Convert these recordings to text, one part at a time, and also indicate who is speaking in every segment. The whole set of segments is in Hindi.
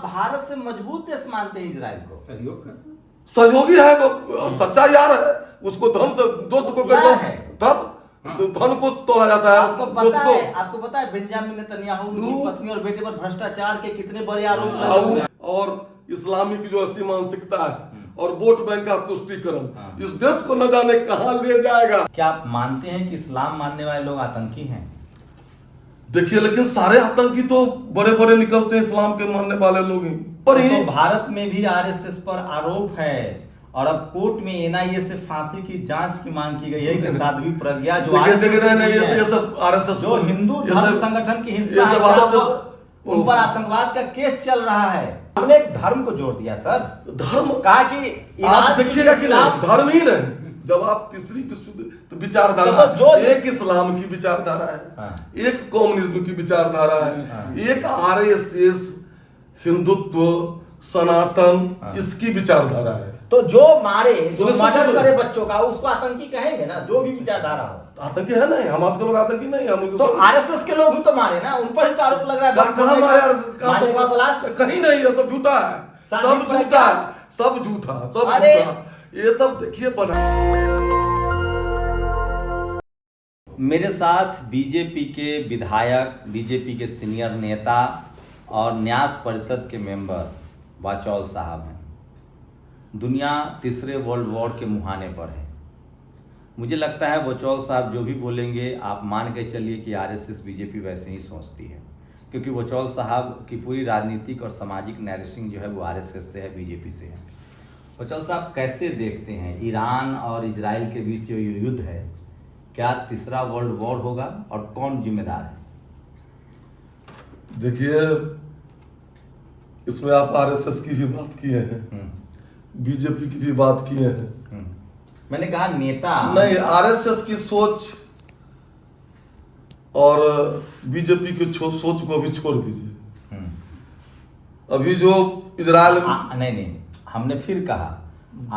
Speaker 1: आप भारत से मजबूत देश मानते हैं इजराइल को?
Speaker 2: सहयोग कर,
Speaker 3: सहयोगी है वो, सच्चा यार है। उसको धन से दोस्त को कहते
Speaker 1: है
Speaker 3: तब धन को तोड़ा जाता है।
Speaker 1: आपको पता है बेंजामिन नेतन्याहू उनकी पत्नी और बेटे पर भ्रष्टाचार के कितने बड़े आरोप लगे हैं?
Speaker 3: और इस्लामिक जो ऐसी मानसिकता है और वोट बैंक का तुष्टीकरण इस देश को न जाने कहां ले जाएगा।
Speaker 1: क्या आप मानते हैं कि इस्लाम मानने वाले लोग आतंकी हैं?
Speaker 3: देखिए, लेकिन सारे आतंकी तो बड़े बड़े निकलते हैं इस्लाम के मानने वाले लोग ही। पर
Speaker 1: तो भारत में भी आरएसएस पर आरोप है और अब कोर्ट में एनआईए से फांसी की जांच की मांग की गई है कि साध्वी प्रज्ञा जो
Speaker 3: ये सब आरएसएस
Speaker 1: जो हिंदू धर्म संगठन की हिस्सा है, उन पर आतंकवाद का केस चल रहा है। हमने धर्म को जोड़ दिया सर।
Speaker 3: धर्म
Speaker 1: कहा कि
Speaker 3: आप देखिएगा कि नहीं, धर्म ही नहीं। जब आप तीसरी विश्व विचारधारा,
Speaker 1: जो
Speaker 3: एक इस्लाम की विचारधारा है, एक कम्युनिज्म की विचारधारा है, एक आरएसएस हिंदुत्व सनातन इसकी विचारधारा है।
Speaker 1: तो जो मारे, जो मर्डर करे बच्चों का, उसको आतंकी कहेंगे ना, जो भी विचारधारा हो।
Speaker 3: आतंकी है नहीं, हमास के लोग आतंकी नहीं है।
Speaker 1: तो आरएसएस के लोग भी तो मारे ना, उन पर ही तो आरोप लग रहा है।
Speaker 3: कहां मारे? कहीं नहीं, ये सब झूठा है, सब झूठा है, सब झूठा, सब झूठा। ये सब देखिए बना।
Speaker 1: मेरे साथ बीजेपी के विधायक, बीजेपी के सीनियर नेता और न्यास परिषद के मेंबर वाचौल साहब हैं। दुनिया तीसरे वर्ल्ड वॉर के मुहाने पर है। मुझे लगता है वाचौल साहब जो भी बोलेंगे आप मान के चलिए कि आरएसएस बीजेपी वैसे ही सोचती है, क्योंकि वाचौल साहब की पूरी राजनीतिक और सामाजिक नैरेटिंग जो है वो आरएसएस से है, बीजेपी से है। वाचौल साहब कैसे देखते हैं ईरान और इजराइल के बीच जो युद्ध है, क्या तीसरा वर्ल्ड वॉर होगा और कौन जिम्मेदार है?
Speaker 3: देखिए, इसमें आप आरएसएस की भी बात किए हैं, बीजेपी की भी बात किए हैं।
Speaker 1: मैंने कहा नेता
Speaker 3: नहीं, आरएसएस की सोच और बीजेपी की सोच को भी छोड़ दीजिए। अभी जो इजराइल
Speaker 1: नहीं, हमने फिर कहा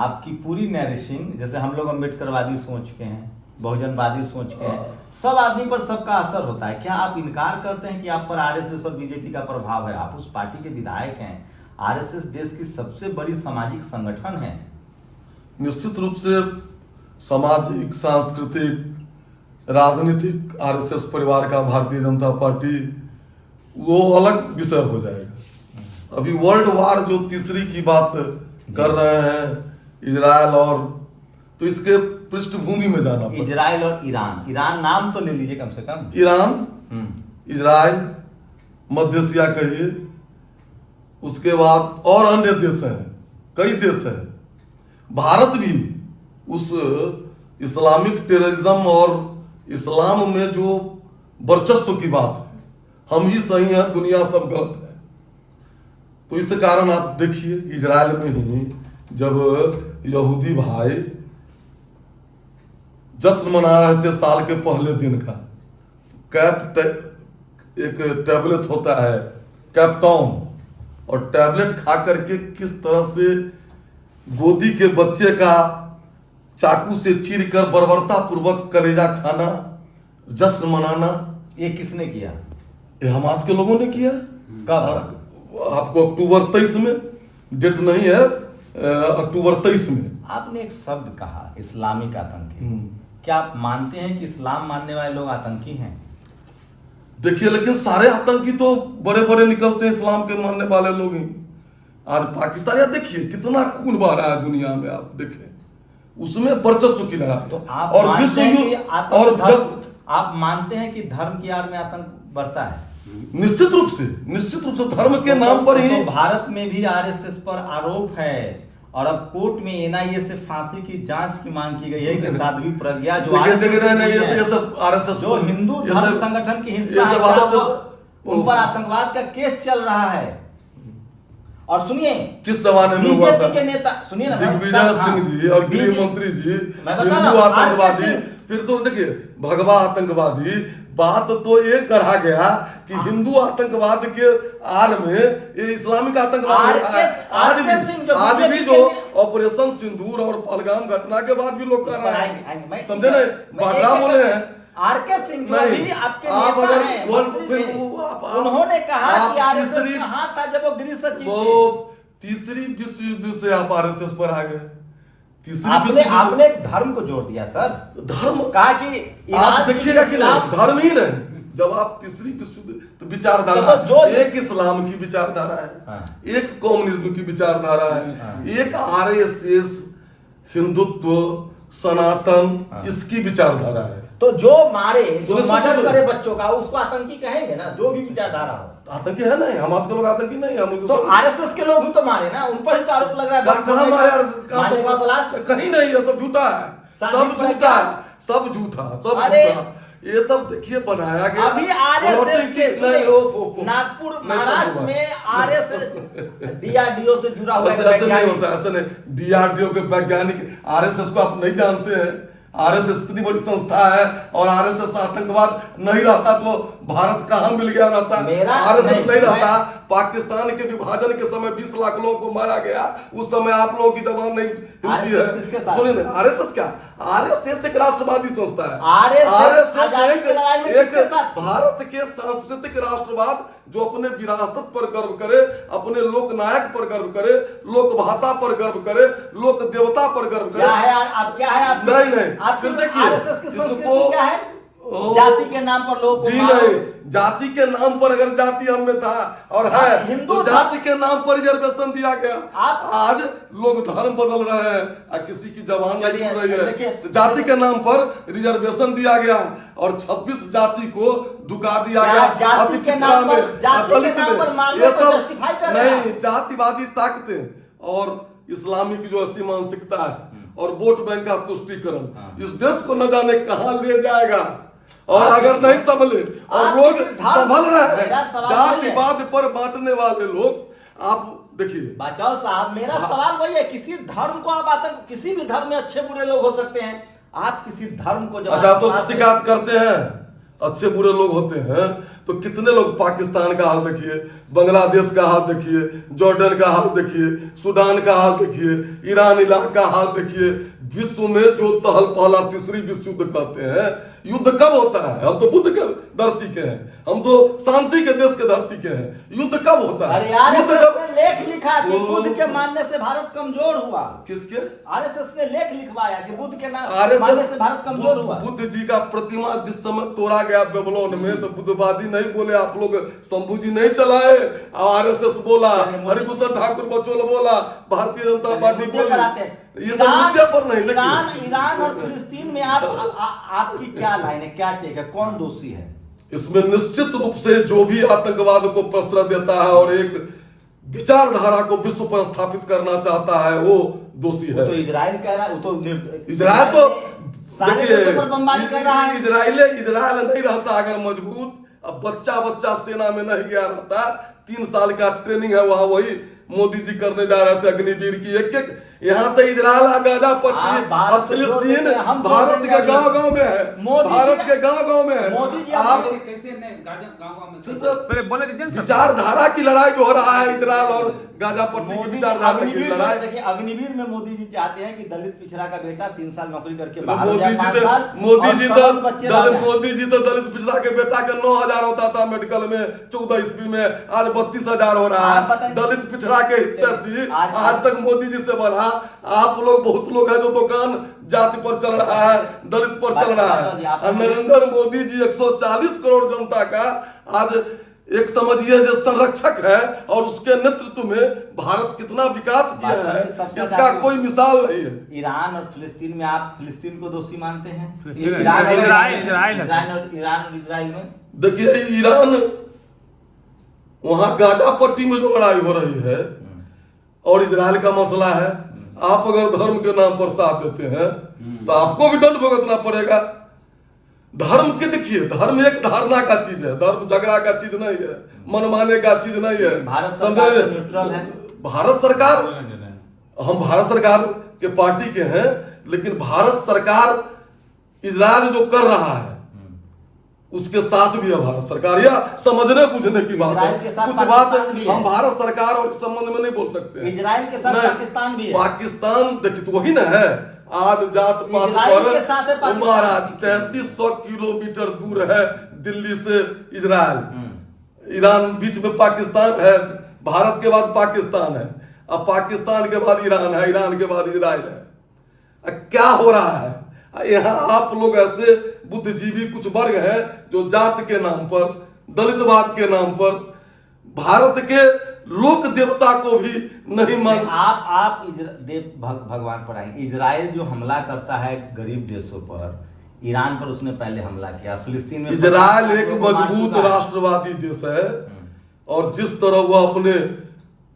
Speaker 1: आपकी पूरी नैरेटिंग, जैसे हम लोग अम्बेडकरवादी सोच के हैं, बहुजनवादी सोच के हैं, सब आदमी पर सबका असर होता है। क्या आप इनकार करते हैं कि आप पर आरएसएस और बीजेपी का प्रभाव है? आप उस पार्टी के विधायक हैं। आरएसएस देश की सबसे बड़ी सामाजिक संगठन है।
Speaker 3: निश्चित रूप से सामाजिक, सांस्कृतिक, राजनीतिक आरएसएस परिवार का भारतीय जनता पार्टी वो अलग विषय हो जाएगा। अभी वर्ल्ड वार जो तीसरी की बात कर रहे हैं इजराइल और, तो इसके पृष्ठभूमि में जाना पड़ेगा।
Speaker 1: इजराइल और ईरान नाम तो ले लीजिए कम से कम।
Speaker 3: ईरान, इजराइल, मध्य एशिया कहिए, उसके बाद और अन्य देश हैं, कई देश हैं। भारत भी उस इस्लामिक टेररिज्म और इस्लाम में जो वर्चस्व की बात है, हम ही सही हैं, दुनिया सब गलत है। तो इस कारण आप देखिए कि इजराइल में ही जब यहूदी भाई जश्न मना रहे थे साल के पहले दिन का, एक टैबलेट होता है कैप्टॉन, और टैबलेट खा करके किस तरह से गोदी के बच्चे का चाकू से चीर कर बर्बरता पूर्वक कलेजा खाना, जश्न मनाना,
Speaker 1: ये किसने किया?
Speaker 3: ये हमास के लोगों ने किया।
Speaker 1: कब?
Speaker 3: आपको अक्टूबर 23 में, डेट नहीं है, अक्टूबर 23 में।
Speaker 1: आपने एक शब्द कहा इस्लामिक आतंकी। क्या आप मानते हैं कि इस्लाम मानने वाले लोग आतंकी हैं?
Speaker 3: देखिए, लेकिन सारे आतंकी तो बड़े बड़े निकलते हैं इस्लाम के मानने वाले लोग ही। आज पाकिस्तान या देखिए कितना खून बह रहा है दुनिया में, आप देखें उसमें वर्चस्व की लड़ाई।
Speaker 1: तो आप
Speaker 3: और
Speaker 1: मानते हैं कि
Speaker 3: और
Speaker 1: जब आप मानते हैं कि धर्म की आड़ में आतंक बढ़ता है?
Speaker 3: निश्चित रूप से धर्म के नाम पर ही।
Speaker 1: तो भारत में भी आरएसएस पर आरोप है और अब कोर्ट में एनआईए से फांसी की जांच की मांग की गई है कि साध्वी प्रज्ञा जो
Speaker 3: ये सब आरएसएस
Speaker 1: जो हिंदू धर्म संगठन की हिस्सा है, उन पर आतंकवाद का केस चल रहा है। और सुनिए
Speaker 3: किस जमाने में हुआ था?
Speaker 1: के नेता सुनिए ना,
Speaker 3: दिग्विजय सिंह जी और गृह मंत्री जी हिंदू आतंकवादी, फिर तो देखिए भगवा आतंकवादी। बात तो ये कहा गया कि हिंदू आतंकवाद के आड़ में ये इस्लामिक आतंकवाद आज भी जो ऑपरेशन सिंदूर और पहलगाम घटना के बाद भी लोग कर रहे हैं, समझे ना, बागरा बोले हैं
Speaker 1: आरके सिंह जो
Speaker 3: नहीं,
Speaker 1: अभी आपके
Speaker 3: आप
Speaker 1: नेता
Speaker 3: अगर
Speaker 1: हैं,
Speaker 3: वो
Speaker 1: मंत्री
Speaker 3: फिर
Speaker 1: थे,
Speaker 3: वो आप
Speaker 1: उन्होंने कहा
Speaker 3: आप
Speaker 1: कि आरएसएस
Speaker 3: तीसरी-
Speaker 1: कहाँ था जब वो गृह सचिव
Speaker 3: वो
Speaker 1: थे।
Speaker 3: तीसरी विश्व युद्ध से आप आरएसएस पर आ गए। तीसरी
Speaker 1: आपने
Speaker 3: विश्व युद्ध-
Speaker 1: आपने धर्म को जोड़ दिया सर,
Speaker 3: धर्म
Speaker 1: कहा कि
Speaker 3: आप
Speaker 1: ईरान
Speaker 3: देखिएगा कि
Speaker 1: इस्लाम-
Speaker 3: नहीं, धर्म ही नहीं। जब आप तीसरी विश्व युद्ध तो विचारधारा
Speaker 1: तो जो-
Speaker 3: एक इस्लाम की विचारधारा है,
Speaker 1: हाँ।
Speaker 3: एक कम्युनिज्म की विचारधारा है,
Speaker 1: हाँ।
Speaker 3: एक आरएसएस हिंदुत्व सनातन
Speaker 1: हाँ।
Speaker 3: इसकी विचारधारा है।
Speaker 1: तो जो मारे, जो
Speaker 3: सुनो,
Speaker 1: मर्डर
Speaker 3: सुनो।
Speaker 1: करे बच्चों का, उसको आतंकी कहेंगे ना, जो भी विचारधारा हो।
Speaker 3: आतंकी है नहीं, हमास के लोग आतंकी नहीं, हम उनको
Speaker 1: तो
Speaker 3: सब-
Speaker 1: आरएसएस के लोग भी तो मारे ना, उन पर ही तो आरोप लग रहा है।
Speaker 3: कहाँ मारे RSS? कहाँ
Speaker 1: मारने का ब्लास्ट?
Speaker 3: कहीं नहीं, ये सब झूठा है,
Speaker 1: शादी
Speaker 3: सब
Speaker 1: पर
Speaker 3: झूठा
Speaker 1: क्या?
Speaker 3: है, सब झूठा, सब
Speaker 1: अरे!
Speaker 3: झूठा। ये सब देखिए बनाया गया।
Speaker 1: अभी आरएसएस
Speaker 3: प्लॉटिंग
Speaker 1: के
Speaker 3: की- नहीं,
Speaker 1: नागपुर
Speaker 3: नहीं,
Speaker 1: महाराष्ट्र
Speaker 3: सब
Speaker 1: में आरएसएस डीआरडीओ से जुड़ा हुआ
Speaker 3: ऐसे
Speaker 1: एक
Speaker 3: ऐसे नहीं
Speaker 1: वैज्ञानिक-
Speaker 3: होता, ऐसे नहीं। डीआरडीओ के वैज्ञानिक आरएसएस को आप नहीं जानते हैं। आरएसएस इतनी बड़ी संस्था है और आरएसएस आतंकवाद नहीं रहता तो भारत कहाँ मिल गया रहता।
Speaker 1: मेरा
Speaker 3: आरएसएस नहीं रहता।
Speaker 1: मैं-
Speaker 3: पाकिस्तान के विभाजन के समय 20 लाख लोगों को मारा गया, उस समय आप लोगों की जबान नहीं हिलती
Speaker 1: RSS किसके
Speaker 3: है।
Speaker 1: साथ?
Speaker 3: सुनिए ना, आरएसएस क्या, आरएसएस एक राष्ट्रवादी संस्था है।
Speaker 1: RSS आजादी की लड़ाई में
Speaker 3: एक
Speaker 1: किसके साथ थी?
Speaker 3: भारत के सांस्कृतिक राष्ट्रवाद जो अपने विरासत पर गर्व करे, अपने लोक नायक पर गर्व करे, लोक भाषा पर गर्व करे, लोक देवता पर गर्व करे।
Speaker 1: क्या है आप, क्या है आप?
Speaker 3: नहीं, नहीं।
Speaker 1: आपकी
Speaker 3: फिर देखिए,
Speaker 1: आरएसएस की संस्कृति
Speaker 3: इसको-
Speaker 1: क्या है?
Speaker 3: ओ-
Speaker 1: जाति के नाम पर लोग
Speaker 3: जी नहीं, जाति के नाम पर अगर जाति हम में था और है
Speaker 1: हिंदू
Speaker 3: तो
Speaker 1: था।
Speaker 3: जाति के नाम पर रिजर्वेशन दिया गया।
Speaker 1: आप-
Speaker 3: आज लोग धर्म बदल रहे हैं और किसी की जबान नहीं
Speaker 1: चलिए,
Speaker 3: जुड़ रही है।
Speaker 1: देखिए।
Speaker 3: जाति के नाम पर रिजर्वेशन दिया गया और 26 जाति को दुका दिया गया।
Speaker 1: जाति
Speaker 3: अति
Speaker 1: के
Speaker 3: पिछड़ा
Speaker 1: नाम पर-
Speaker 3: में,
Speaker 1: जाति के
Speaker 3: दलित
Speaker 1: नाम
Speaker 3: में।
Speaker 1: पर मारने
Speaker 3: ये
Speaker 1: को
Speaker 3: सब
Speaker 1: justify कर रहे हैं।
Speaker 3: नहीं, जातिवादी ताकतें और इस्लामिक जो ऐसी मानसिकता है और वोट बैंक का तुष्टीकरण इस देश को न जाने कहां ले जाएगा। और अगर नहीं संभले और
Speaker 1: आप
Speaker 3: लोग
Speaker 1: किसी धर्म-
Speaker 3: संभल रहे
Speaker 1: मेरा
Speaker 3: हैं,
Speaker 1: सवाल
Speaker 3: जातिवाद पर बांटने वाले लोग, आप देखिए।
Speaker 1: बाचाल साहब, मेरा सवाल वही है, किसी धर्म को आप आतंक, किसी भी धर्म में अच्छे बुरे लोग हो सकते हैं, आप किसी धर्म को जब
Speaker 3: अच्छा,
Speaker 1: आप
Speaker 3: तो
Speaker 1: बात-
Speaker 3: शिकायत करते हैं, अच्छे बुरे लोग होते हैं तो कितने लोग, पाकिस्तान का हाल देखिए, बांग्लादेश का हाल देखिए, जॉर्डन का हाल देखिए, सूडान का हाल देखिए, ईरान इलाक का हाल देखिए। विश्व में जो तहल पहला तीसरी विश्व युद्ध कहते हैं, युद्ध कब होता है? हम तो बुद्ध के धरती के हैं, हम तो शांति के देश के धरती के हैं। युद्ध कब होता है?
Speaker 1: अरे यार,
Speaker 3: युद्ध
Speaker 1: आरएसएस ने लेख लिखा कि
Speaker 3: वो-
Speaker 1: बुद्ध के मानने से भारत कमजोर हुआ।
Speaker 3: किसके?
Speaker 1: आरएसएस ने लेख लिखवाया कि बुद्ध के मानने से भारत कमजोर हुआ।
Speaker 3: बुद्ध जी का प्रतिमा जिस समय तोड़ा गया बेबीलोन में, तो बुद्धवादी नहीं बोले आप लोग, शंभू जी नहीं चलाए, आरएसएस बोला, हरिभूषण ठाकुर बचोल बोला, भारतीय जनता पार्टी
Speaker 1: मुद्दे पर आते
Speaker 3: बोली।
Speaker 1: हैं।
Speaker 3: ये सब मुद्दे पर नहीं।
Speaker 1: ईरान
Speaker 3: देखिए,
Speaker 1: ईरान और फिलिस्तीन में आपकी क्या लाइन है, क्या टेक है, कौन दोषी है?
Speaker 3: इसमें निश्चित रूप से जो भी आतंकवाद को प्रश्रय देता है और एक विचारधारा को विश्व पर स्थापित करना चाहता है, वो दोषी है।
Speaker 1: तो इजराइल कह रहा है, वो तो
Speaker 3: इजराइल तो
Speaker 1: सारे
Speaker 3: देखिए,
Speaker 1: देशों पर बमबारी कर रहा है।
Speaker 3: इजराइल नहीं रहता अगर मजबूत, अब बच्चा सेना में नहीं गया रहता, 3 साल का ट्रेनिंग है वहां, वही मोदी जी करने जा रहे थे अग्निवीर की एक यहाँ तो इजराइल, गाजा पट्टी और फिलिस्तीन भारत के गांव में है, भारत के गांव में है।
Speaker 1: मोदी जी
Speaker 3: आप
Speaker 2: कैसे गांव में
Speaker 4: पहले बोले दीजिए ना सर।
Speaker 3: विचारधारा की लड़ाई जो हो रहा है इजराइल और गाजा पट्टी की
Speaker 1: मोदी
Speaker 3: विचारधारा की
Speaker 1: अग्निवीर
Speaker 3: लड़ाई।
Speaker 1: देखिए, अग्निवीर में मोदी जी चाहते हैं कि दलित पिछड़ा का बेटा 3 साल नौकरी करके
Speaker 3: तो
Speaker 1: बाहर हो जाए, 5
Speaker 3: मोदी
Speaker 1: साल,
Speaker 3: जी
Speaker 1: और सब बच्चे रह जाएं।
Speaker 3: मोदी जी तो दलित पिछड़ा के बेटा के 9,000 होता था मेडिकल में 14 ईस्वी में, आज 32,000 हो रहा
Speaker 1: आप
Speaker 3: है।
Speaker 1: बताइए।
Speaker 3: दलित पिछड़ा के हितैषी
Speaker 1: आज-
Speaker 3: आज तक मोदी जी से बढ़ा। आप लोग, बहुत लोग हैं जो दुकान जाति पर चल रहा है, दलित पर चल रहा है। और नरेंद्र मोदी जी 140 करोड़ जनता का आज एक समझिए जो संरक्षक है और उसके नेतृत्व में भारत कितना विकास किया है, इसका कोई मिसाल नहीं है।
Speaker 1: ईरान और फिलिस्तीन में आप फिलिस्तीन को दोषी मानते हैं?
Speaker 4: फिलिस्तीन-
Speaker 1: ईरान और इजराइल में
Speaker 3: देखिए, ईरान वहां गाजा पट्टी में जो लड़ाई हो रही है और इजराइल का मसला है, आप अगर धर्म के नाम पर साथ देते हैं तो आपको भी दंड भुगतना पड़ेगा। धर्म के देखिए, धर्म एक धारणा का चीज है, धर्म झगड़ा का चीज नहीं है, मनमाने का चीज नहीं है।
Speaker 1: भारत सरकार तो न्यूट्रल है।
Speaker 3: भारत सरकार, हम भारत सरकार के पार्टी के हैं, लेकिन भारत सरकार इजराइल जो कर रहा है उसके साथ भी है भारत सरकार, या समझने बुझने की बात
Speaker 1: इजराइल के
Speaker 3: है।
Speaker 1: साथ
Speaker 3: कुछ बात
Speaker 1: पाकिस्तान भी है।
Speaker 3: हम भारत सरकार और इस संबंध में नहीं बोल सकते हैं।
Speaker 1: इजराइल के साथ
Speaker 3: नहीं,
Speaker 1: पाकिस्तान भी है।
Speaker 3: पाकिस्तान देखिए तो वही ना है, आज जात पात
Speaker 1: इजराइल के साथ है
Speaker 3: पर
Speaker 1: पाकिस्तान।
Speaker 3: महाराज 3300 किलोमीटर दूर है दिल्ली से इजराइल। ईरान बीच में पाकिस्तान है, भारत के बाद पाकिस्तान है, अब पाकिस्तान के बाद ईरान है, ईरान के बाद इजराइल है। क्या हो रहा है यहाँ? आप लोग ऐसे बुद्धिजीवी कुछ वर्ग हैं जो जात के नाम पर, दलितवाद के नाम पर भारत के लोक देवता को भी नहीं मान।
Speaker 1: आप भगवान पर आएंगे। इजराइल जो हमला करता है गरीब देशों पर, ईरान पर उसने पहले हमला किया, फिलिस्तीन में
Speaker 3: इजराइल एक मजबूत राष्ट्रवादी देश है और जिस तरह वह अपने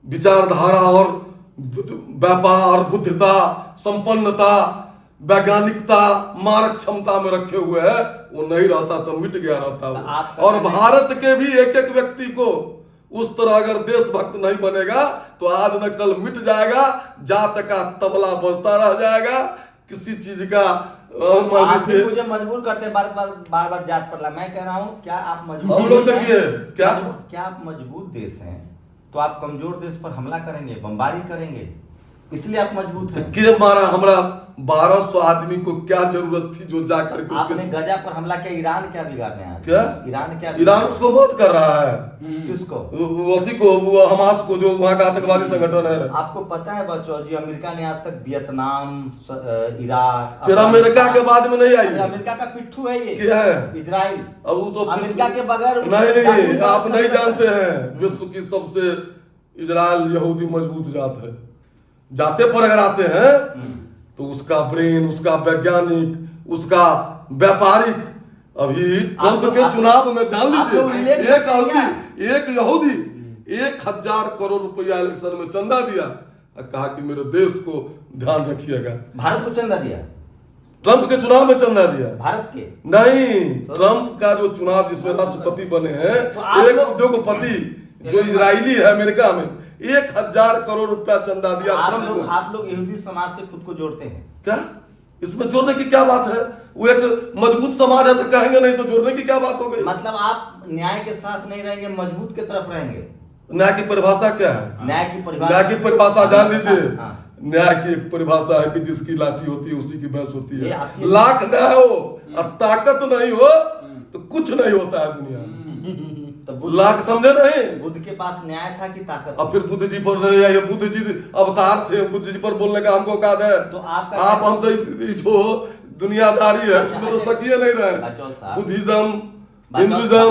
Speaker 3: विचारधारा और व्यापार, बुद्धिता, संपन्नता, वैज्ञानिकता, मारक क्षमता में रखे हुए है, वो नहीं रहता तो मिट गया रहता वो। और भारत के भी एक एक व्यक्ति को उस तरह अगर देशभक्त नहीं बनेगा तो आज न कल मिट जाएगा, जात का तबला बजता रह जाएगा, किसी चीज का
Speaker 1: आप भी मुझे मजबूर करते हैं बार बार जात पर। मैं कह रहा हूँ क्या आप मजबूत,
Speaker 3: हम लोग देखिए
Speaker 1: क्या आप मजबूत देश हैं तो आप कमजोर देश पर हमला करेंगे, बमबारी करेंगे, इसलिए आप मजबूत हैं।
Speaker 3: के मारा हमरा 1200 आदमी को क्या जरूरत थी जो जाकर के
Speaker 1: आपने गजा पर हमला किया, ईरान क्या बिगाड़ने आया?
Speaker 3: क्या
Speaker 1: ईरान क्या?
Speaker 3: ईरान उसको मत कर रहा है।
Speaker 1: किसको?
Speaker 3: अथी को, वो हमास को, जो वहाँ का आतंकवादी संगठन है।
Speaker 1: आपको पता है बच्चों जी, अमेरिका ने आज तक वियतनाम, इराक,
Speaker 3: फिर अमेरिका के बाद में नहीं आई।
Speaker 1: अमेरिका का पिट्ठू है ये,
Speaker 3: क्या है?
Speaker 1: इजराइल।
Speaker 3: अब वो तो
Speaker 1: अमेरिका के बगैर
Speaker 3: नहीं, आप नहीं जानते हैं विश्व की सबसे इजराइल यहूदी मजबूत जात है। जाते पर अगर आते हैं तो उसका ब्रेन, उसका वैज्ञानिक, उसका व्यापारिक, अभी ट्रंप के चुनाव में जान लीजिए एक यहूदी 1000 करोड़ रुपया इलेक्शन में चंदा दिया और कहा कि मेरे देश को ध्यान रखिएगा।
Speaker 1: भारत को चंदा दिया?
Speaker 3: ट्रंप के चुनाव में चंदा दिया?
Speaker 1: भारत के
Speaker 3: नहीं, ट्रंप का जो चुनाव जिसमें राष्ट्रपति बने हैं, एक उद्योगपति जो इजरायली है अमेरिका में 1000 करोड़ रुपया चंदा दिया ट्रंप को।
Speaker 1: आप लोग यहूदी समाज से खुद को जोड़ते हैं
Speaker 3: क्या? इसमें जोड़ने की क्या बात है? वो एक मजबूत समाज है तो कहेंगे, नहीं तो जोड़ने की क्या बात हो गई?
Speaker 1: मतलब आप न्याय के साथ नहीं रहेंगे, मजबूत की तरफ रहेंगे।
Speaker 3: न्याय की परिभाषा क्या है?
Speaker 1: न्याय की परिभाषा
Speaker 3: जान लीजिए। न्याय की एक परिभाषा है कि जिसकी लाठी होती है उसी की भैंस होती है। लाख न्याय हो और ताकत नहीं हो तो कुछ नहीं होता है दुनिया में।
Speaker 1: तो
Speaker 3: लाख समझे नहीं?
Speaker 1: बुद्ध के पास न्याय था कि ताकत?
Speaker 3: अब फिर बुद्ध जी पर नहीं आए, बुद्ध जी अवतार थे, बुद्ध जी पर बोलने का हमको औकात है?
Speaker 1: तो
Speaker 3: आप हम तो जो दुनियादारी है उसमें तो सकिए नहीं रहे। Buddhism, Hinduism,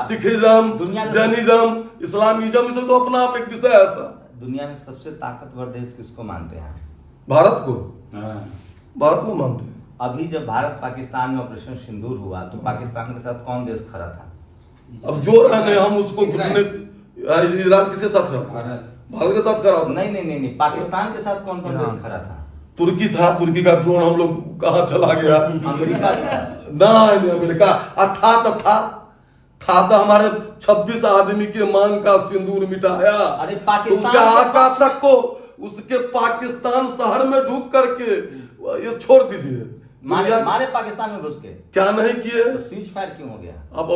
Speaker 3: Sikhism, Jainism, Islamism, इसमें तो अपना आप एक विषय है। ऐसा
Speaker 1: दुनिया में सबसे ताकतवर देश किसको मानते हैं?
Speaker 3: भारत को। भारत को मानते हैं।
Speaker 1: अभी जब भारत पाकिस्तान में ऑपरेशन सिंदूर हुआ तो पाकिस्तान के साथ कौन देश खड़ा था?
Speaker 3: अब जो रहने हम उसको घुटने, इजराइल किसके साथ खड़ा? भारत के साथ खड़ा?
Speaker 1: नहीं, पाकिस्तान के साथ कौन कौन देश खड़ा था?
Speaker 3: तुर्की था, तुर्की का ड्रोन हम लोग कहाँ चला गया?
Speaker 1: अमेरिका
Speaker 3: नहीं, अमेरिका था तो हमारे 26 आदमी के मांग का सिंदूर मिटाया।
Speaker 1: अरे
Speaker 3: तो उसके आका तक को उसके पाकिस्तान शहर में ढूक करके ये छोड़ दीजिए।
Speaker 1: मारे पाकिस्तान में घुस के
Speaker 3: क्या नहीं किए?
Speaker 1: तो सीज फायर क्यों हो गया?
Speaker 3: अब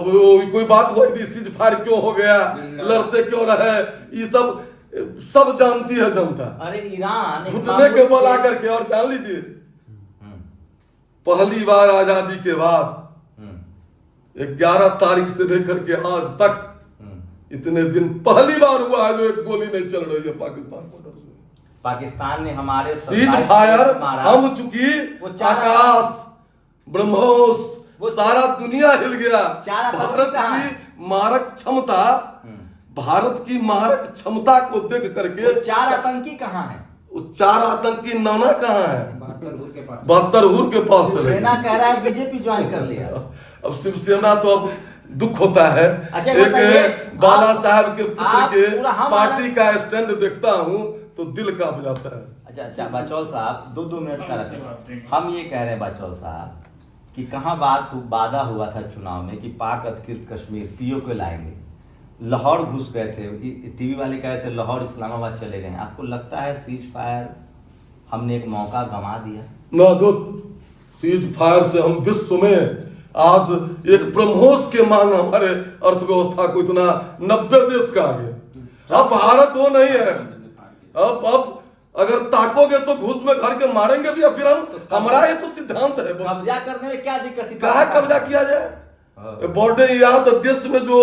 Speaker 3: कोई बात हुई थी सीज फायर क्यों हो गया, लड़ते क्यों रहे, ये सब जानती है जनता।
Speaker 1: अरे ईरान
Speaker 3: घुटने के बल आकर के। और जान लीजिए पहली बार आजादी के बाद 11 तारीख से लेकर के आज तक इतने दिन पहली बार हुआ है जो एक गोली नहीं चल रही है पाकिस्तान बॉर्डर से।
Speaker 1: पाकिस्तान ने हमारे
Speaker 3: सीज फायर हम चुकी, आकाश, ब्रह्मोस, सारा दुनिया हिल गया। भारत की मारक क्षमता, भारत की मारक क्षमता को देख करके
Speaker 1: 4 आतंकी कहाँ है?
Speaker 3: 4 आतंकी नाना कहाँ है?
Speaker 2: 72
Speaker 3: के पास
Speaker 1: सेना कह रहा है बीजेपी ज्वाइन कर लिया।
Speaker 3: अब शिवसेना तो अब दुख होता है।
Speaker 1: अच्छा,
Speaker 3: एक बाला साहब के पुत्र के
Speaker 1: पूरा
Speaker 3: पार्टी का स्टैंड देखता हूँ तो दिल कांप जाता है।
Speaker 1: अच्छा बाचौल साहब 2 मिनट का रखें। हम ये कह रहे हैं बाचौल साहब कि कहाँ वादा हुआ था चुनाव में कि पाक अधिकृत कश्मीर पीओ को लाएंगे, लाहौर घुस गए थे, टीवी वाले कह रहे थे लाहौर इस्लामाबाद चले गए। आपको लगता है सीज फायर हमने एक मौका गंवा दिया?
Speaker 3: ना दो, सीज फायर से हम विश्व में आज एक ब्रह्मोस के मांग हमारे अर्थव्यवस्था को इतना 90 देश का आ गया। अब भारत वो नहीं है। अब अगर ताकोगे तो घूस में घर के मारेंगे भी, या फिर हमारा ये तो सिद्धांत है।
Speaker 1: कब्जा करने में क्या दिक्कत थी?
Speaker 3: कहा कब्जा किया जाए? बॉर्डर यहाँ तो देश में जो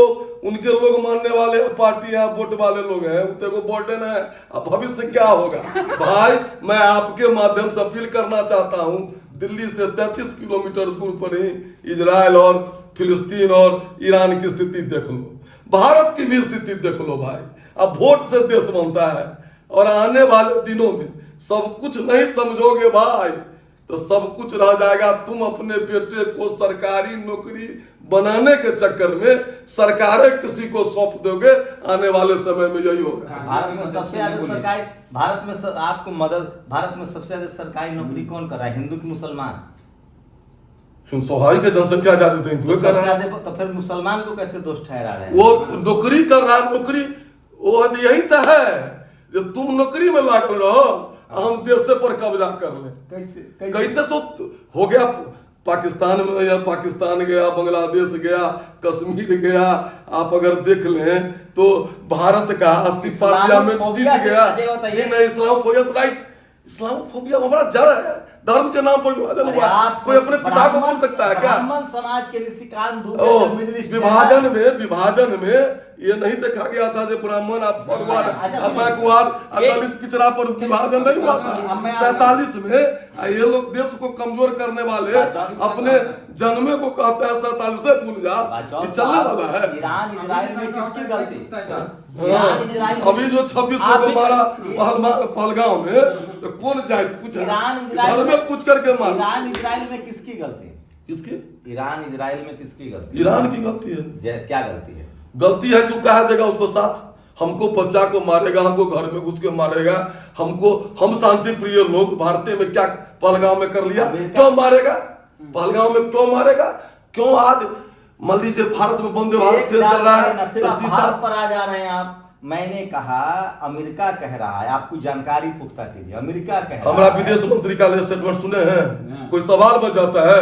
Speaker 3: उनके लोग मानने वाले पार्टियां वोट वाले लोग हैं, उनके को बॉर्डर है। अब भविष्य क्या होगा? भाई मैं आपके माध्यम से अपील करना चाहता हूँ, दिल्ली से 33 किलोमीटर दूर पर ही इजराइल और फिलिस्तीन और ईरान की स्थिति देख लो, भारत की भी स्थिति देख लो भाई। अब वोट से देश बनता है, और आने वाले दिनों में सब कुछ नहीं समझोगे भाई तो सब कुछ रह जाएगा। तुम अपने बेटे को सरकारी नौकरी बनाने के चक्कर में सरकारें किसी को सौंप दोगे, आने वाले समय में यही होगा।
Speaker 1: भारत में सबसे ज्यादा सरकारी, आपको मदद, भारत में सबसे ज्यादा सरकारी नौकरी कौन कर रहा है? हिंदू की मुसलमान?
Speaker 3: स्वाभाविक जनसंख्या ज्यादा हिंदू कर रहा है,
Speaker 1: तो फिर मुसलमान को कैसे दोष ठहरा रहे हैं?
Speaker 3: वो नौकरी कर रहा है, नौकरी वो यही तो है जो तुम नौकरी में लागल रहो, हम देश पर कब्जा कर ले। कैसे सो हो गया? पाकिस्तान में या पाकिस्तान गया, बांग्लादेश गया, कश्मीर गया, आप अगर देख लें तो भारत का 80 पार्लियामेंट सीट गया। जी नहीं, इस्लामोफोबिया राइट, इस्लामोफोबिया हमारा जड़ है, धर्म के नाम पर विभाजन हुआ। कोई अपने पिता को बोल सकता है क्या?
Speaker 1: ब्राह्मण समाज के निशिकांत
Speaker 3: विभाजन में ये नहीं देखा गया था जो ब्राह्मण आप फॉरवर्ड बैकवर्ड दलित पिछड़ा पर विभाजन नहीं हुआ था 47 में। ये लोग देश को कमजोर करने वाले अपने जन्मे को कहते हैं 47 से भूल जा, ये चलने वाला है।
Speaker 1: ईरान इजराइल में किसकी गलती?
Speaker 3: अभी जो 26 को मारा पहलगांव में, तो कौन जाए पूछा? घर में पूछ करके मारा।
Speaker 1: ईरान इजराइल में किसकी गलती?
Speaker 3: किसकी?
Speaker 1: ईरान इजराइल में किसकी गलती?
Speaker 3: ईरान की गलती है।
Speaker 1: क्या गलती है?
Speaker 3: गलती है क्यों कहा देगा उसको साथ? हमको बच्चा को मारेगा, हमको घर में घुस के मारेगा, हम शांति प्रिय लोग भारतीय में क्या पहलगांव में कर लिया? क्यों मारेगा? पहलगांव में क्यों मारेगा? क्यों आज मान लीजिए भारत में वंदे भारत ट्रेन चल रहा है,
Speaker 1: भारत पर आ जा रहे हैं आप। मैंने कहा अमेरिका कह रहा है, आपको जानकारी पुख्ता कीजिए। अमेरिका कह रहा है,
Speaker 3: हमारा विदेश मंत्री का स्टेटमेंट सुने हैं? कोई सवाल बच जाता है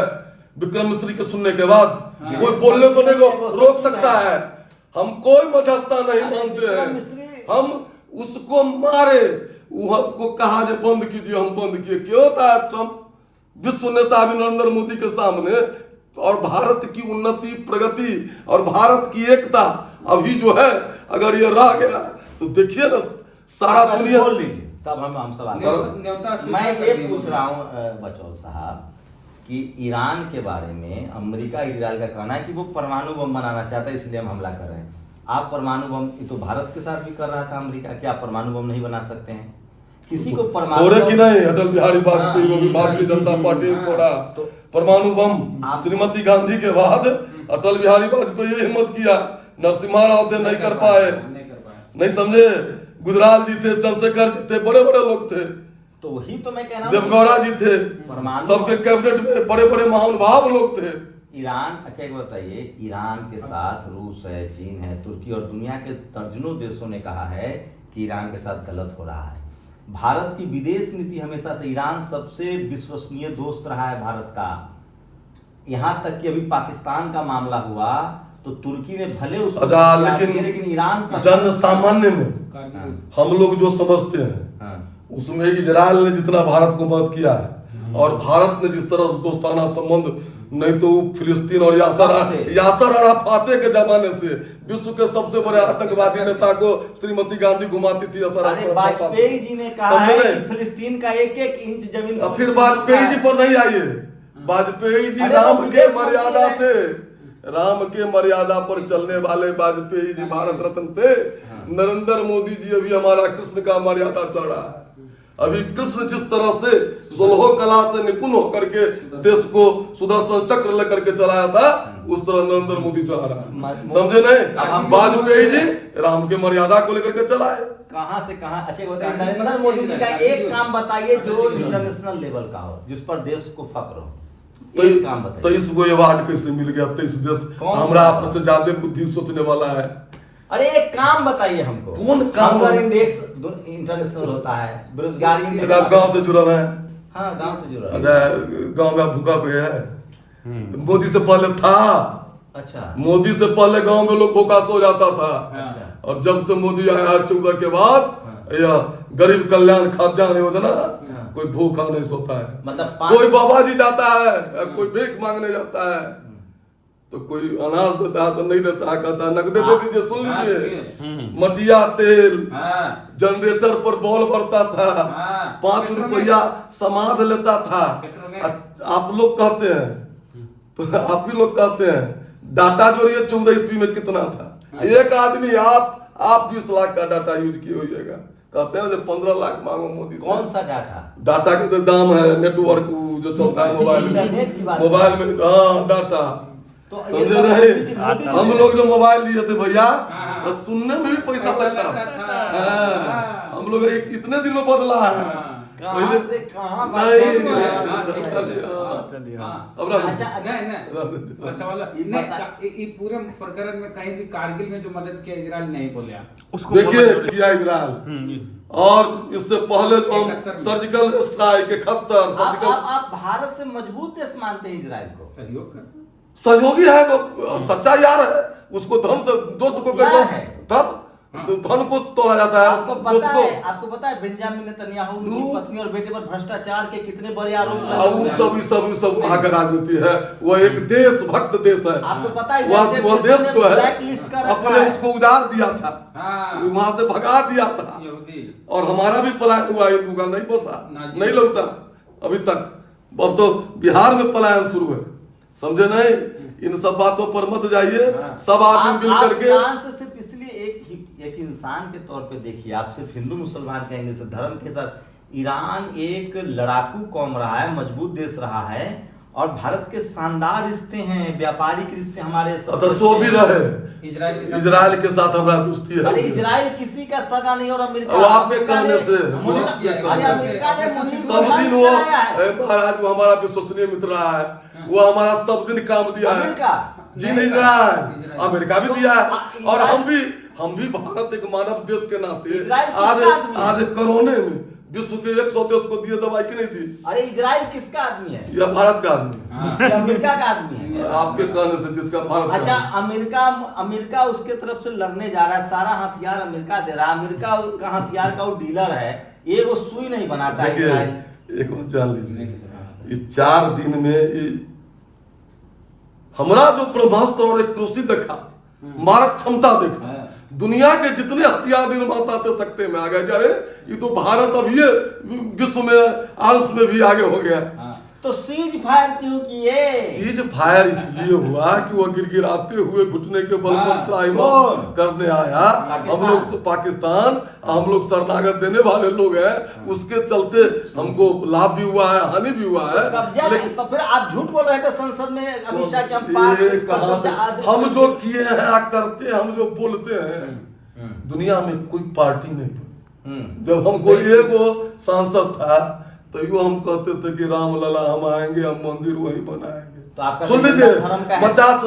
Speaker 3: विक्रम मिश्री के सुनने के बाद, कोई बोलने को नहीं रोक सकता है। हम कोई मध्यस्थता नहीं मानते हैं, हम उसको मारे, हमको कहा जो बंद कीजिए, हम बंद किए। क्यों होता है? ट्रंप विश्व नेता अभी नरेंद्र मोदी के सामने, और भारत की उन्नति प्रगति और भारत की एकता अभी जो है, अगर ये रह गया तो देखिए ना सारा दुनिया।
Speaker 1: बोल लीजिए तब हम सवाल। मैं ये पूछ रहा हूँ बचौल साहब कि ईरान के बारे में अमेरिका इजराइल का कहना है कि वो परमाणु बम बनाना चाहता है, इसलिए हम हमला कर रहे हैं। आप परमाणु बम तो भारत के साथ भी कर रहा था अमेरिका, क्या आप परमाणु बम नहीं बना सकते हैं? किसी को परमाणु
Speaker 3: की नहीं, अटल बिहारी वाजपेयी को भी भारतीय जनता पार्टी ने छोड़ा परमाणु बम। श्रीमती गांधी के बाद अटल बिहारी वाजपेयी हिम्मत किया, नरसिम्हा राव थे नहीं कर पाए, नहीं समझे? गुजराल जी थे, चंद्रशेखर जी थे, बड़े बड़े लोग थे,
Speaker 1: तो वही तो मैं कह रहा हूं,
Speaker 3: देवगौड़ा जी थे, सबके कैबिनेट में बड़े बड़े महानुभाव लोग थे।
Speaker 1: ईरान, अच्छा एक बताइए, ईरान के साथ रूस है, चीन है, तुर्की और दुनिया के दर्जनों देशों ने कहा है कि ईरान के साथ गलत हो रहा है। भारत की विदेश नीति हमेशा से, ईरान सबसे विश्वसनीय दोस्त रहा है भारत का। यहाँ तक कि अभी पाकिस्तान का मामला हुआ तो तुर्की ने भले उसको लेकिन ईरान
Speaker 3: जन सामान्य में हम लोग जो समझते हैं उसमें इजराइल ने जितना भारत को मदद किया है, और भारत ने जिस तरह से दोस्ताना संबंध, नहीं तो फिलिस्तीन और यासर अराफात के जमाने से विश्व के सबसे बड़े आतंकवादी नेता को श्रीमती गांधी घुमाती थी।
Speaker 1: वाजपेयी जी ने कहा है कि फिलिस्तीन का एक एक इंच जमीन।
Speaker 3: फिर वाजपेयी जी पर नहीं आइए, वाजपेयी जी राम के मर्यादा थे, राम के मर्यादा पर चलने वाले वाजपेयी जी भारत रत्न थे। नरेंद्र मोदी जी अभी हमारा कृष्ण का मर्यादा चल रहा है। अभी कृष्ण जिस तरह से 16 कला से निपुण होकर के देश को सुदर्शन चक्र लेकर के चलाया था, उस तरह नरेंद्र मोदी चला रहा है, समझे नहीं? वाजपेयी जी राम के मर्यादा को लेकर के चलाए।
Speaker 1: कहां से कहां? अच्छा बताइए, नरेंद्र मोदी जी का एक काम बताइए जो इंटरनेशनल लेवल का हो, जिस पर देश को फक्र हो। एक काम बताइए।
Speaker 3: 23 को अवार्ड कैसे मिल गया? 23 देश हमरा आपसे से ज्यादा बुद्धि सोचने वाला है।
Speaker 1: अरे एक काम बताइए हमको।
Speaker 3: कौन काम?
Speaker 1: इंडेक्स इंटरनेशनल होता है, बेरोजगारी
Speaker 3: गांव से जुड़ा है।
Speaker 1: हाँ, गांव से जुड़ा।
Speaker 3: गांव में भूखा कोई है? मोदी से पहले था।
Speaker 1: अच्छा,
Speaker 3: मोदी से पहले गांव में लोग भूखा सो जाता था।
Speaker 1: अच्छा।
Speaker 3: और जब से मोदी आया 14 के बाद या गरीब कल्याण खाद्यान्न योजना, कोई भूखा नहीं सोता है।
Speaker 1: मतलब
Speaker 3: कोई बाबा जी जाता है, कोई भीख मांगने जाता है, तो कोई अनाज देता है तो नहीं देता है, कहता है नगदे दे दीजिए। सुन लीजिए, मटिया तेल, जनरेटर पर बॉल भरता था, 5 रुपया समाध लेता था। आप लोग कहते हैं, आप ही लोग कहते हैं डाटा जोड़िए 14 ईस्वी में कितना था। एक आदमी आप 20 लाख का डाटा यूज किए होइएगा, कहते हैं ना जब 15 लाख मांगो मोदी से।
Speaker 1: कौन सा डाटा?
Speaker 3: डाटा के तो दाम है, नेटवर्क जो चलता है मोबाइल में, हाँ डाटा।
Speaker 1: तो
Speaker 3: समझे नहीं? हम लोग जो मोबाइल लिए थे भैया, तो सुनने में भी पैसा लगता था। हम लोग इतने दिन में बदला है।
Speaker 1: कहाँ से कहाँ
Speaker 3: नहीं,
Speaker 2: ये पूरे प्रकरण में कहीं भी कारगिल में जो मदद किया इजराइल नहीं बोले आप।
Speaker 3: देखिए किया इजराइल, और इससे पहले जो हम सर्जिकल स्ट्राइक 71 सर्जिकल।
Speaker 1: आप भारत से मजबूत देश मानते हैं इजराइल को?
Speaker 2: सहयोग कर
Speaker 3: सहयोगी है वो, सच्चा यार है। उसको धन से दोस्त को
Speaker 1: यार है।
Speaker 3: तब धन को तोड़ा जाता है।
Speaker 1: आपको पता है बेंजामिन नेतन्याहू उनकी पत्नी और बेटे पर भ्रष्टाचार के कितने बड़े आरोप लगे?
Speaker 3: सब वहाँ का राजनीति है। वो एक देशभक्त देश है।
Speaker 1: आपको पता है
Speaker 3: वो देश को है,
Speaker 1: ब्लैकलिस्ट कर रखा
Speaker 3: अपने
Speaker 1: है।
Speaker 3: उसको उजाड़ दिया था, वहां से भगा दिया था। और हमारा भी पलायन हुआ, हिंदू का नहीं बसा, नहीं लौटा अभी तक। अब तो बिहार में पलायन शुरू है, समझे नहीं? इन सब बातों पर मत जाइए। सब आदमी मिल करके
Speaker 1: सिर्फ इसलिए एक इंसान के तौर पे देखिए, आप सिर्फ हिंदू मुसलमान कहेंगे से धर्म के साथ। ईरान एक लड़ाकू कौम रहा है, मजबूत देश रहा है, और भारत के शानदार रिश्ते हैं, व्यापारिक रिश्ते हमारे सब।
Speaker 3: सो भी रहे इजराइल के साथ हमारा दोस्ती है।
Speaker 1: अरे इजराइल किसी का सगा नहीं, और अमेरिका
Speaker 3: वो आपके कहने से सब दिन वो महाराज, वो हमारा विश्वसनीय मित्र रहा है, वो हमारा सब दिन काम दिया है। जी नहीं रहा है, अमेरिका भी दिया है। और हम भी भारत एक मानव देश के नाते आज कोरोना में विश्व के 100 देश को दिए दवाई की नहीं दी।
Speaker 1: अरे इजराइल किसका आदमी है?
Speaker 3: या भारत का आदमी है,
Speaker 1: अमेरिका का आदमी है।
Speaker 3: आपके कहने से जिसका भारत।
Speaker 1: अच्छा, अमेरिका उसके तरफ से लड़ने जा रहा है, सारा हथियार अमेरिका दे रहा है। अमेरिका का हथियार का वो डीलर है, ये वो सुई नहीं बनाता है इजराइल।
Speaker 3: एक बात जान लीजिए, इस 4 दिन में हमारा जो प्रभास्त और एक कृषि देखा, मारक क्षमता देखा, दुनिया के जितने हथियार निर्माता थे सकते में आ गए। जा रहे ये तो भारत अब ये विश्व में अंश में भी आगे हो गया।
Speaker 1: तो सीज फायर क्यों किए?
Speaker 3: सीज फायर इसलिए हुआ कि वो गिड़गिड़ाते हुए घुटने के बल पर त्राहिमाम करने आया। हम लोग पाकिस्तान, हम लोग शरणागत देने वाले लोग हैं, उसके चलते हमको लाभ भी हुआ है, हानि भी हुआ है।
Speaker 1: तो फिर आप झूठ बोल रहे थे संसद में अमित शाह के
Speaker 3: हम जो किए हैं करते हैं, हम जो बोलते हैं, दुनिया में कोई पार्टी नहीं। जब हमको एगो सांसद था तो यो हम कहते थे कि राम लला हम आएंगे, हम मंदिर वही बनाएंगे।
Speaker 1: तो
Speaker 3: सुन लीजिए, 50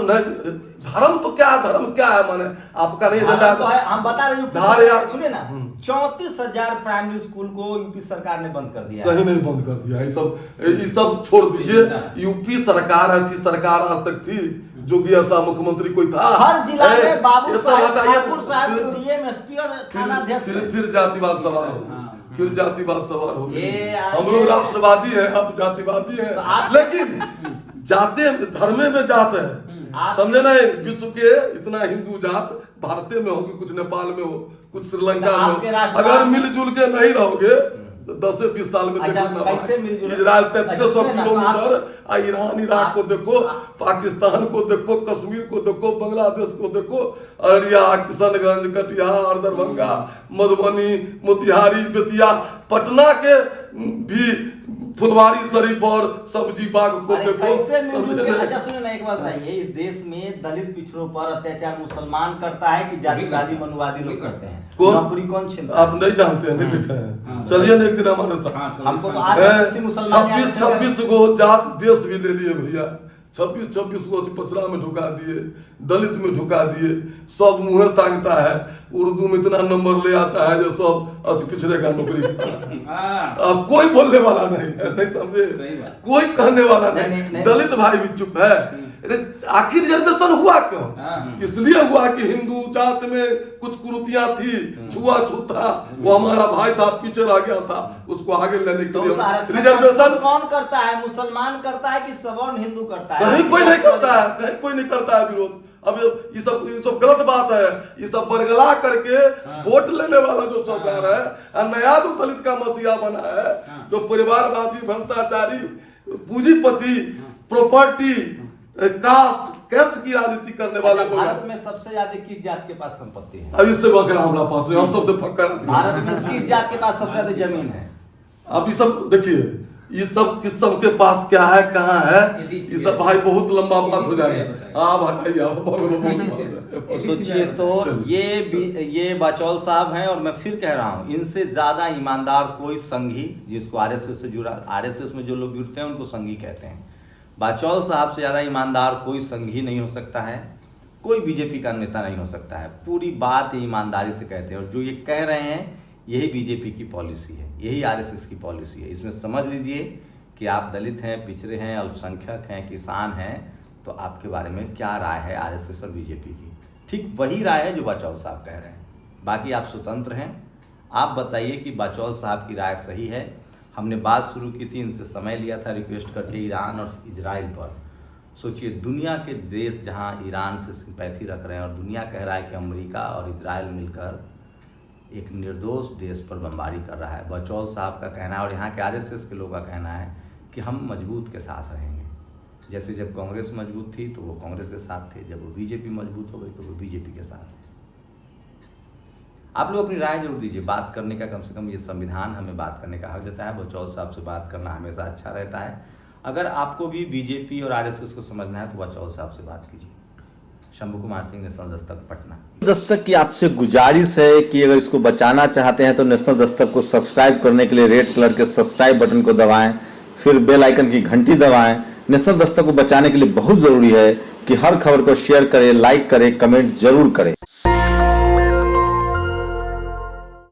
Speaker 3: धर्म तो क्या, धर्म क्या है माने आपका नहीं
Speaker 1: धंधा तो है। हम बता रहे हैं, सुनिए ना, 34,000 प्राइमरी स्कूल को यूपी सरकार ने बंद कर दिया।
Speaker 3: कहीं नहीं बंद कर दिया, ये सब छोड़ दीजिए। यूपी सरकार ऐसी सरकार आज तक थी, जोगी ऐसा मुख्यमंत्री कोई था?
Speaker 1: हर जिला में बाबू साहब, ठाकुर साहब, डीएम, एसपी और थाना अध्यक्ष।
Speaker 3: फिर जातिवाद सवाल हो, फिर जातिवाद सवाल हो। हम लोग राष्ट्रवादी हैं, आप जातिवादी हैं, लेकिन जाते धर्मे में जाते हैं, समझे नहीं? विश्व के इतना हिंदू जात भारत में हो कि कुछ नेपाल में हो, कुछ श्रीलंका में हो। अगर मिलजुल के नहीं रहोगे 10 से 20 साल में इजराइल 3300 किलोमीटर, ईरान इराक को देखो, पाकिस्तान को देखो, कश्मीर को देखो, बांग्लादेश को देखो, अररिया, किशनगंज, कटिहार, दरभंगा, मधुबनी, मोतिहारी, बेतिया, पटना के भी फुलवारी शरीफ और सब्जी बाग को देखो।
Speaker 1: अच्छा सुनिए ना, एक बात बताइए, इस देश में दलित पिछड़ों पर अत्याचार मुसलमान करता है कि जातिवादी मनुवादी लोग करते हैं? नौकरी कौन छीनता है?
Speaker 3: आप नहीं जानते हैं, नहीं देखे हैं। चलिए ना एक दिन हमारे साथ।
Speaker 1: हमको तो आज
Speaker 3: 26 गो जात देश भी ले लिए भैया। 26 को पचरा में ढुका दिए, दलित में ढुका दिए, सब मुंह ताकता है। उर्दू में इतना नंबर ले आता है जो सब अति पिछड़े का नौकरी। अब कोई बोलने वाला नहीं है, नहीं समझे? कोई कहने वाला नहीं। दलित भाई भी चुप है, अरे आखिर रिजर्वेशन हुआ क्यों?
Speaker 2: हाँ।
Speaker 3: इसलिए हुआ कि हिंदू जात में कुछ कुरीतियां थी, छुआछूत था, वो हमारा भाई था, पीछे रह गया था, उसको आगे लेने के
Speaker 1: तो
Speaker 3: लिए
Speaker 1: उस आरक्षण का
Speaker 3: रिजर्वेशन
Speaker 1: कौन करता है? मुसलमान करता है कि सवर्ण हिंदू करता है?
Speaker 3: कहीं कोई नहीं करता है, कहीं कोई नहीं करता है विरोध। अब ये सब गलत बात है। ये सब बरगला करके वोट लेने वाला जो सरकार है, और नया जो दलित का मसीहा बना है, जो परिवारवादी, भ्रष्टाचारी, पूंजीपति, प्रॉपर्टी, कास्ट, कैस्ट की राजनीति करने वाले लोग
Speaker 1: भारत
Speaker 3: हैं।
Speaker 1: में सबसे ज्यादा किस जात के पास संपत्ति है?
Speaker 3: अब इससे बकरा हमारा पास नहीं, हम सबसे फक्कर आदमी हैं।
Speaker 1: भारत में किस जात के पास सबसे ज्यादा जमीन है?
Speaker 3: अब ये सब देखिए, ये सब किस सब के पास क्या है, कहाँ है, ये सब भाई बहुत लंबा बात हो जाएगा। आप हटाइए, आप बगलों में
Speaker 1: सोचिए तो ये बाचौल साहब हैं, और मैं फिर कह रहा हूँ, इनसे ज्यादा ईमानदार कोई संघी, जिसको आरएसएस से जुड़ा, आरएसएस में जो लोग जुड़ते हैं उनको संघी कहते हैं, बाचौल साहब से ज्यादा ईमानदार कोई संघी नहीं हो सकता है, कोई बीजेपी का नेता नहीं हो सकता है। पूरी बात ईमानदारी से कहते हैं, और जो ये कह रहे हैं यही बीजेपी की पॉलिसी है, यही आरएसएस की पॉलिसी है। इसमें समझ लीजिए कि आप दलित हैं, पिछड़े हैं, अल्पसंख्यक हैं, किसान हैं, तो आपके बारे में क्या राय है आरएसएस और बीजेपी की? ठीक वही राय है जो बाचौल साहब कह रहे हैं। बाकी आप स्वतंत्र हैं, आप बताइए कि बाचौल साहब की राय सही है। हमने बात शुरू की थी, इनसे समय लिया था रिक्वेस्ट करके ईरान और इजराइल पर। सोचिए, दुनिया के देश जहां ईरान से सिंपैथी रख रहे हैं, और दुनिया कह रहा है कि अमेरिका और इजराइल मिलकर एक निर्दोष देश पर बमबारी कर रहा है। बाचौल साहब का कहना है, और यहाँ के आरएसएस के लोगों का कहना है कि हम मजबूत के साथ रहेंगे। जैसे जब कांग्रेस मजबूत थी तो वो कांग्रेस के साथ थे, जब वो बीजेपी मजबूत हो गई तो वो बीजेपी के साथ है। आप लोग अपनी राय जरूर दीजिए। बात करने का, कम से कम ये संविधान हमें बात करने का हक देता है। बाचौल साहब से बात करना हमेशा अच्छा रहता है। अगर आपको भी बीजेपी और आरएसएस को समझना है तो बाचौल साहब से बात कीजिए। शंभू कुमार सिंह, नेशनल दस्तक, पटना।
Speaker 4: दस्तक की आपसे गुजारिश है कि अगर इसको बचाना चाहते हैं तो नेशनल दस्तक को सब्सक्राइब करने के लिए रेड कलर के सब्सक्राइब बटन को दबाएं, फिर बेल आइकन की घंटी दबाएं। नेशनल दस्तक को बचाने के लिए बहुत जरूरी है कि हर खबर को शेयर करें, लाइक करें, कमेंट जरूर करें।